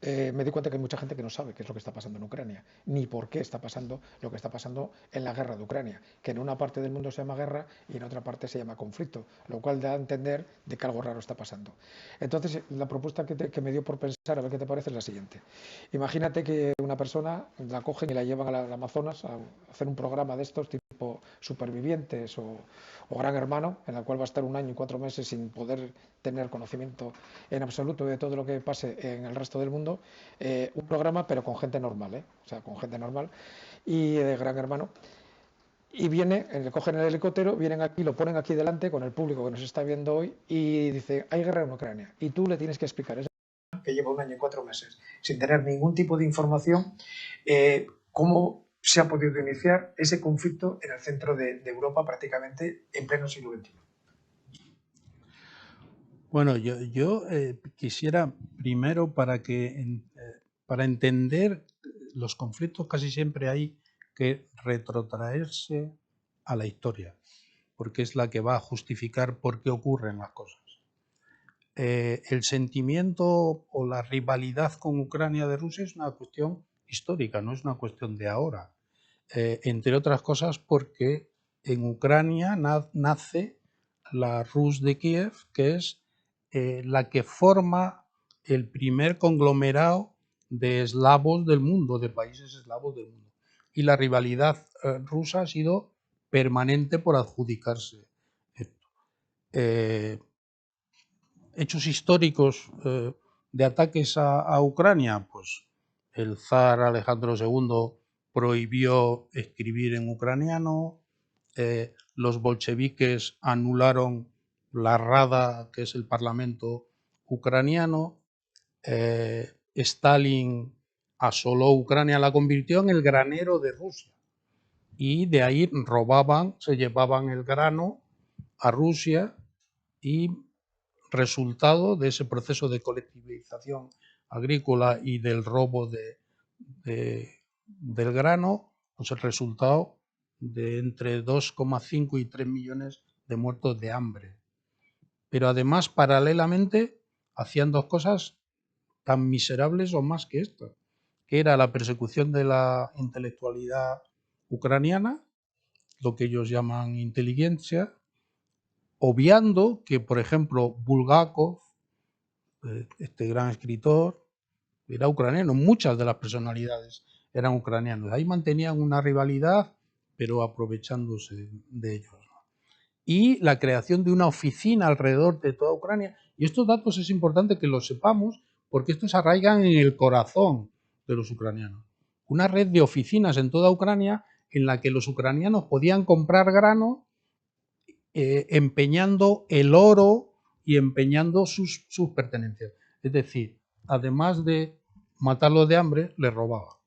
me di cuenta que hay mucha gente que no sabe qué es lo que está pasando en Ucrania, ni por qué está pasando lo que está pasando en la guerra de Ucrania, que en una parte del mundo se llama guerra y en otra parte se llama conflicto, lo cual da a entender de que algo raro está pasando. Entonces, la propuesta que me dio por pensar, a ver qué te parece, es la siguiente. Imagínate que una persona la cogen y la llevan al Amazonas a hacer un programa de estos tipo supervivientes o Gran Hermano, en la cual va a estar un año y 4 meses sin poder tener conocimiento en absoluto de todo lo que pase en el resto del mundo, un programa pero con gente normal, o sea, con gente normal y de Gran Hermano. Y viene, cogen el helicóptero, vienen aquí, lo ponen aquí delante con el público que nos está viendo hoy y dice, hay guerra en Ucrania. Y tú le tienes que explicar, es que lleva un año y 4 meses sin tener ningún tipo de información, cómo se ha podido iniciar ese conflicto en el centro de Europa prácticamente en pleno siglo XXI. Bueno, yo quisiera primero para entender los conflictos casi siempre hay que retrotraerse a la historia, porque es la que va a justificar por qué ocurren las cosas. El sentimiento o la rivalidad con Ucrania de Rusia es una cuestión histórica, no es una cuestión de ahora. Entre otras cosas porque en Ucrania nace la Rus de Kiev, que es la que forma el primer conglomerado de eslavos del mundo, de países eslavos del mundo. Y la rivalidad rusa ha sido permanente por adjudicarse esto. Hechos históricos de ataques a Ucrania, pues el zar Alejandro II prohibió escribir en ucraniano, los bolcheviques anularon la Rada, que es el parlamento ucraniano, Stalin asoló Ucrania, la convirtió en el granero de Rusia y de ahí robaban, se llevaban el grano a Rusia y resultado de ese proceso de colectivización agrícola y del robo del grano, pues el resultado de entre 2,5 y 3 millones de muertos de hambre. Pero además, paralelamente, hacían dos cosas tan miserables o más que esto, que era la persecución de la intelectualidad ucraniana, lo que ellos llaman inteligencia, obviando que, por ejemplo, Bulgakov, este gran escritor, era ucraniano, muchas de las personalidades eran ucranianos. Ahí mantenían una rivalidad, pero aprovechándose de ellos. Y la creación de una oficina alrededor de toda Ucrania. Y estos datos es importante que los sepamos porque estos arraigan en el corazón de los ucranianos. Una red de oficinas en toda Ucrania en la que los ucranianos podían comprar grano empeñando el oro y empeñando sus pertenencias. Es decir, además de matarlos de hambre, les robaba.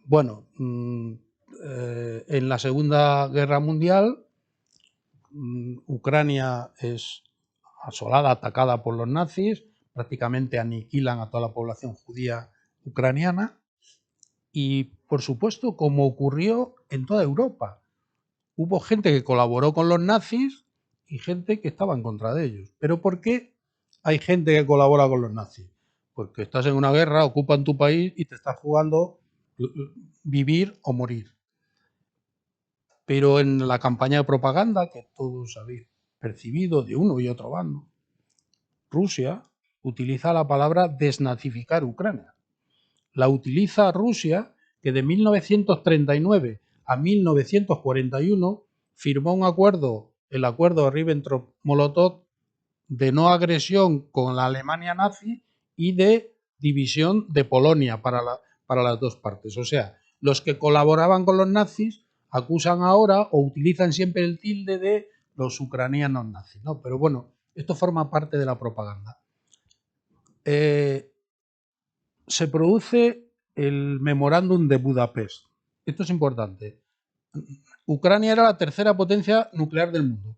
Bueno, en la Segunda Guerra Mundial, Ucrania es asolada, atacada por los nazis, prácticamente aniquilan a toda la población judía ucraniana y, por supuesto, como ocurrió en toda Europa, hubo gente que colaboró con los nazis y gente que estaba en contra de ellos. ¿Pero por qué hay gente que colabora con los nazis? Porque estás en una guerra, ocupan tu país y te estás jugando vivir o morir. Pero en la campaña de propaganda, que todos habéis percibido de uno y otro bando, Rusia utiliza la palabra desnazificar Ucrania. La utiliza Rusia, que de 1939 a 1941 firmó un acuerdo, el acuerdo Ribbentrop-Molotov, de no agresión con la Alemania nazi y de división de Polonia para las dos partes. O sea, los que colaboraban con los nazis acusan ahora o utilizan siempre el tilde de los ucranianos nazis, ¿no? Pero bueno, esto forma parte de la propaganda. Se produce el memorándum de Budapest. Esto es importante. Ucrania era la tercera potencia nuclear del mundo.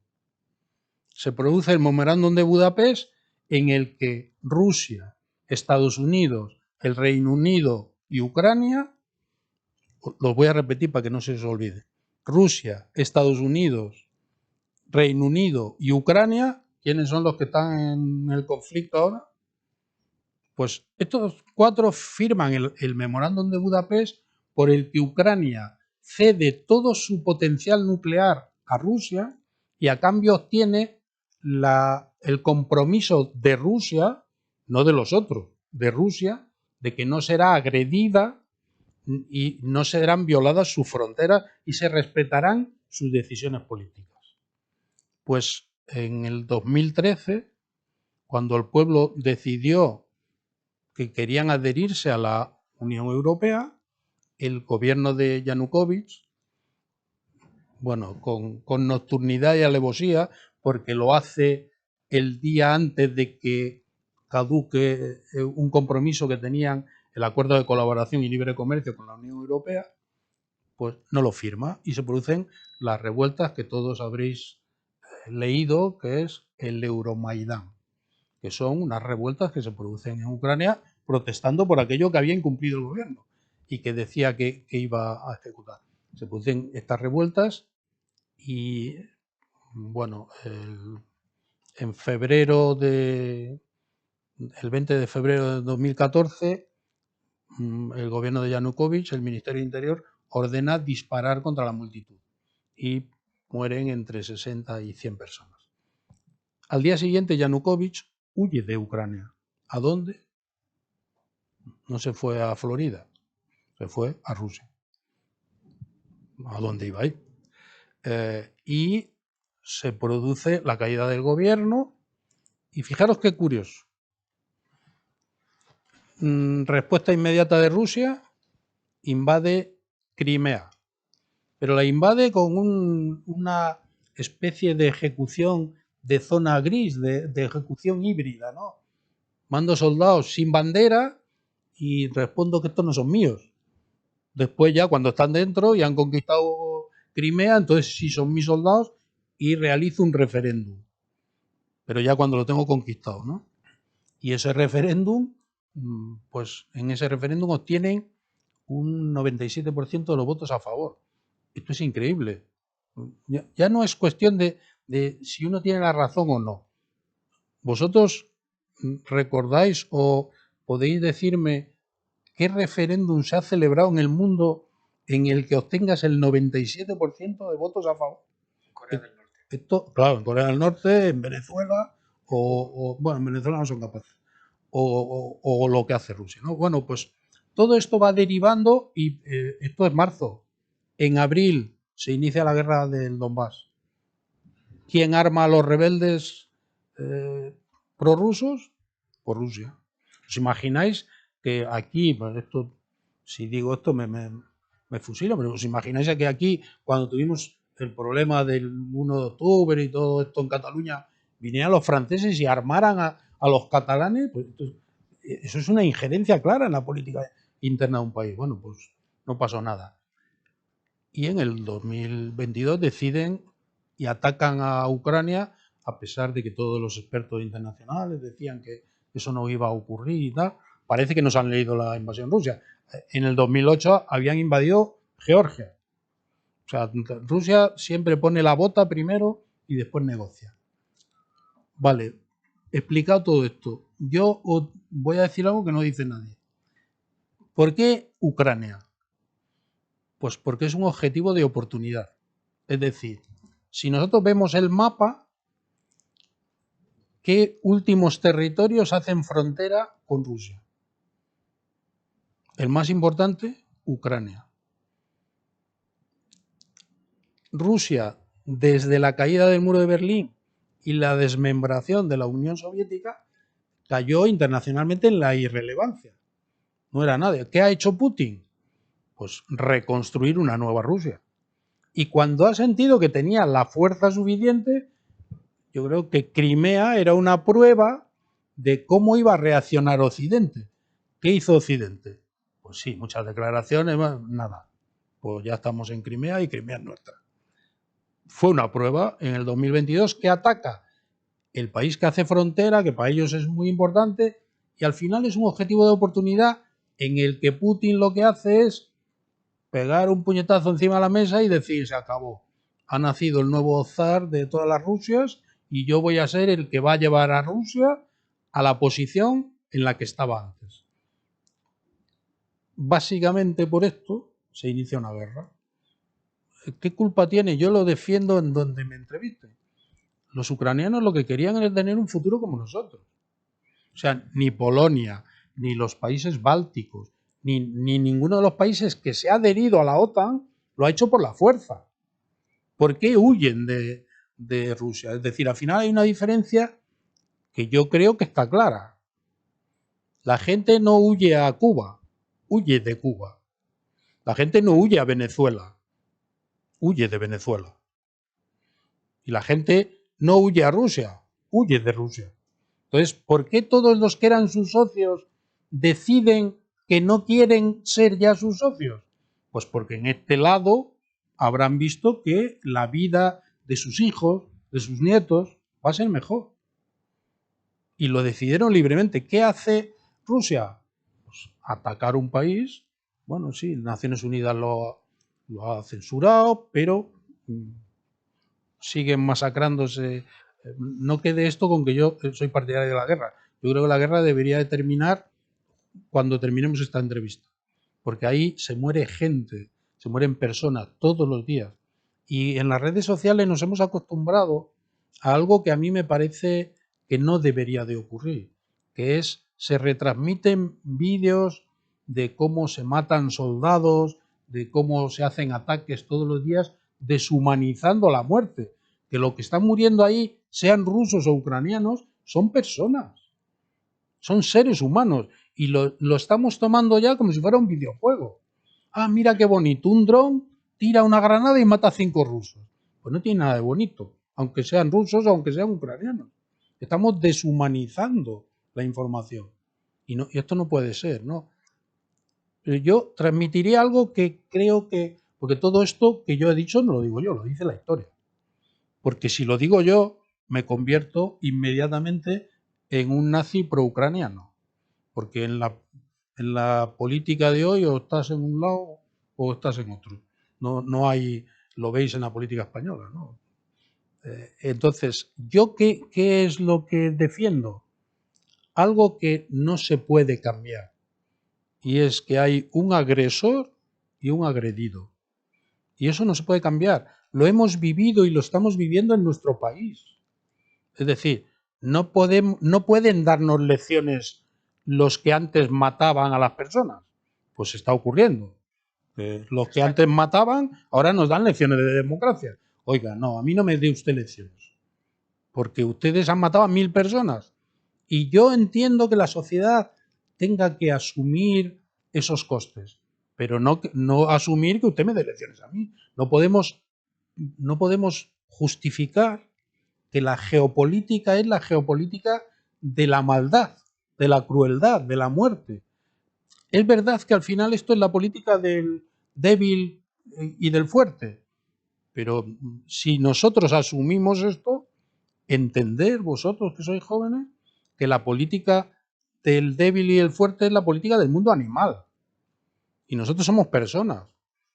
Se produce el memorándum de Budapest en el que Rusia, Estados Unidos, el Reino Unido y Ucrania, los voy a repetir para que no se os olvide, Rusia, Estados Unidos, Reino Unido y Ucrania, ¿quiénes son los que están en el conflicto ahora? Pues estos cuatro firman el memorándum de Budapest por el que Ucrania cede todo su potencial nuclear a Rusia y a cambio obtiene el compromiso de Rusia, no de los otros, de Rusia, de que no será agredida y no serán violadas sus fronteras y se respetarán sus decisiones políticas. Pues en el 2013, cuando el pueblo decidió que querían adherirse a la Unión Europea, el gobierno de Yanukovych, bueno, con nocturnidad y alevosía, porque lo hace el día antes de que caduque un compromiso que tenían, el acuerdo de colaboración y libre comercio con la Unión Europea, pues no lo firma y se producen las revueltas que todos habréis leído, que es el Euromaidán, que son unas revueltas que se producen en Ucrania protestando por aquello que había incumplido el gobierno y que decía que iba a ejecutar. Se producen estas revueltas y, bueno, en febrero el 20 de febrero de 2014, el gobierno de Yanukovych, el Ministerio de Interior, ordena disparar contra la multitud y mueren entre 60 y 100 personas. Al día siguiente, Yanukovych huye de Ucrania. ¿A dónde? No se fue a Florida, se fue a Rusia. ¿A dónde iba ahí? Y se produce la caída del gobierno. Y fijaros qué curioso. Respuesta inmediata de Rusia, invade Crimea. Pero la invade con una especie de ejecución de zona gris, de ejecución híbrida, ¿no? Mando soldados sin bandera y respondo que estos no son míos. Después ya cuando están dentro y han conquistado Crimea, entonces sí son mis soldados y realizo un referéndum. Pero ya cuando lo tengo conquistado, ¿no? Y ese referéndum, pues en ese referéndum obtienen un 97% de los votos a favor. Esto es increíble. Ya no es cuestión de si uno tiene la razón o no. ¿Vosotros recordáis o podéis decirme qué referéndum se ha celebrado en el mundo en el que obtengas el 97% de votos a favor? Corea del Norte. Esto, claro, en Corea del Norte, en Venezuela, bueno, en Venezuela no son capaces, o lo que hace Rusia, ¿no? Bueno, pues todo esto va derivando y esto es marzo. En abril se inicia la guerra del Donbass. ¿Quién arma a los rebeldes prorrusos? Por Rusia. ¿Os imagináis que aquí, pues esto, si digo esto me fusilo, pero os imagináis que aquí, cuando tuvimos el problema del 1 de octubre y todo esto en Cataluña, vinieran los franceses y armaran a los catalanes? Pues eso es una injerencia clara en la política interna de un país. Bueno, pues no pasó nada. Y en el 2022 deciden y atacan a Ucrania, a pesar de que todos los expertos internacionales decían que eso no iba a ocurrir y tal. Parece que no se han leído la invasión rusa. En el 2008 habían invadido Georgia. O sea, Rusia siempre pone la bota primero y después negocia. Vale, explicado todo esto, yo os voy a decir algo que no dice nadie. ¿Por qué Ucrania? Pues porque es un objetivo de oportunidad. Es decir, si nosotros vemos el mapa, ¿qué últimos territorios hacen frontera con Rusia? El más importante, Ucrania. Rusia, desde la caída del muro de Berlín y la desmembración de la Unión Soviética, cayó internacionalmente en la irrelevancia. No era nadie. ¿Qué ha hecho Putin? Pues reconstruir una nueva Rusia. Y cuando ha sentido que tenía la fuerza suficiente, yo creo que Crimea era una prueba de cómo iba a reaccionar Occidente. ¿Qué hizo Occidente? Pues sí, muchas declaraciones, nada. Pues ya estamos en Crimea y Crimea es nuestra. Fue una prueba en el 2022 que ataca el país que hace frontera, que para ellos es muy importante, y al final es un objetivo de oportunidad en el que Putin lo que hace es pegar un puñetazo encima de la mesa y decir, se acabó. Ha nacido el nuevo zar de todas las Rusias y yo voy a ser el que va a llevar a Rusia a la posición en la que estaba antes. Básicamente por esto se inicia una guerra. ¿Qué culpa tiene? Yo lo defiendo en donde me entreviste. Los ucranianos lo que querían era tener un futuro como nosotros. O sea, ni Polonia, ni los países bálticos, ni ninguno de los países que se ha adherido a la OTAN lo ha hecho por la fuerza. ¿Por qué huyen de Rusia? Es decir, al final hay una diferencia que yo creo que está clara. La gente no huye a Cuba, huye de Cuba. La gente no huye a Venezuela, huye de Venezuela. Y la gente no huye a Rusia, huye de Rusia. Entonces, ¿por qué todos los que eran sus socios deciden que no quieren ser ya sus socios? Pues porque en este lado habrán visto que la vida de sus hijos, de sus nietos, va a ser mejor. Y lo decidieron libremente. ¿Qué hace Rusia? Pues atacar un país. Bueno, sí, Naciones Unidas lo ha censurado, pero siguen masacrándose. No quede esto con que yo soy partidario de la guerra. Yo creo que la guerra debería de terminar cuando terminemos esta entrevista. Porque ahí se muere gente, se mueren personas todos los días. Y en las redes sociales nos hemos acostumbrado a algo que a mí me parece que no debería de ocurrir, que es se retransmiten vídeos de cómo se matan soldados, de cómo se hacen ataques todos los días, deshumanizando la muerte. Que lo que están muriendo ahí, sean rusos o ucranianos, son personas, son seres humanos. Y lo estamos tomando ya como si fuera un videojuego. Ah, mira qué bonito, un dron tira una granada y mata a 5 rusos. Pues no tiene nada de bonito, aunque sean rusos o aunque sean ucranianos. Estamos deshumanizando la información. Y esto no puede ser, ¿no? Pero yo transmitiría algo que creo que... Porque todo esto que yo he dicho no lo digo yo, lo dice la historia. Porque si lo digo yo, me convierto inmediatamente en un nazi pro-ucraniano. Porque en la política de hoy o estás en un lado o estás en otro. No hay, lo veis en la política española, ¿no? Entonces, ¿yo qué es lo que defiendo? Algo que no se puede cambiar. Y es que hay un agresor y un agredido. Y eso no se puede cambiar. Lo hemos vivido y lo estamos viviendo en nuestro país. Es decir, no pueden darnos lecciones los que antes mataban a las personas. Pues está ocurriendo. Los que antes mataban ahora nos dan lecciones de democracia. Oiga, no, a mí no me dé usted lecciones. Porque ustedes han matado a 1000 personas. Y yo entiendo que la sociedad tenga que asumir esos costes. Pero no asumir que usted me dé lecciones a mí. No podemos justificar que la geopolítica es la geopolítica de la maldad, de la crueldad, de la muerte. Es verdad que al final esto es la política del débil y del fuerte, pero si nosotros asumimos esto, entender vosotros que sois jóvenes que la política del débil y el fuerte es la política del mundo animal. Y nosotros somos personas.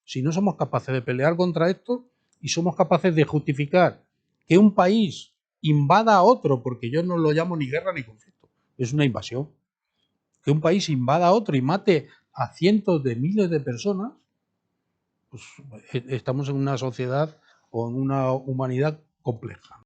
Si no somos capaces de pelear contra esto y somos capaces de justificar que un país invada a otro, porque yo no lo llamo ni guerra ni conflicto, es una invasión, que un país invada a otro y mate a cientos de miles de personas, pues estamos en una sociedad o en una humanidad compleja.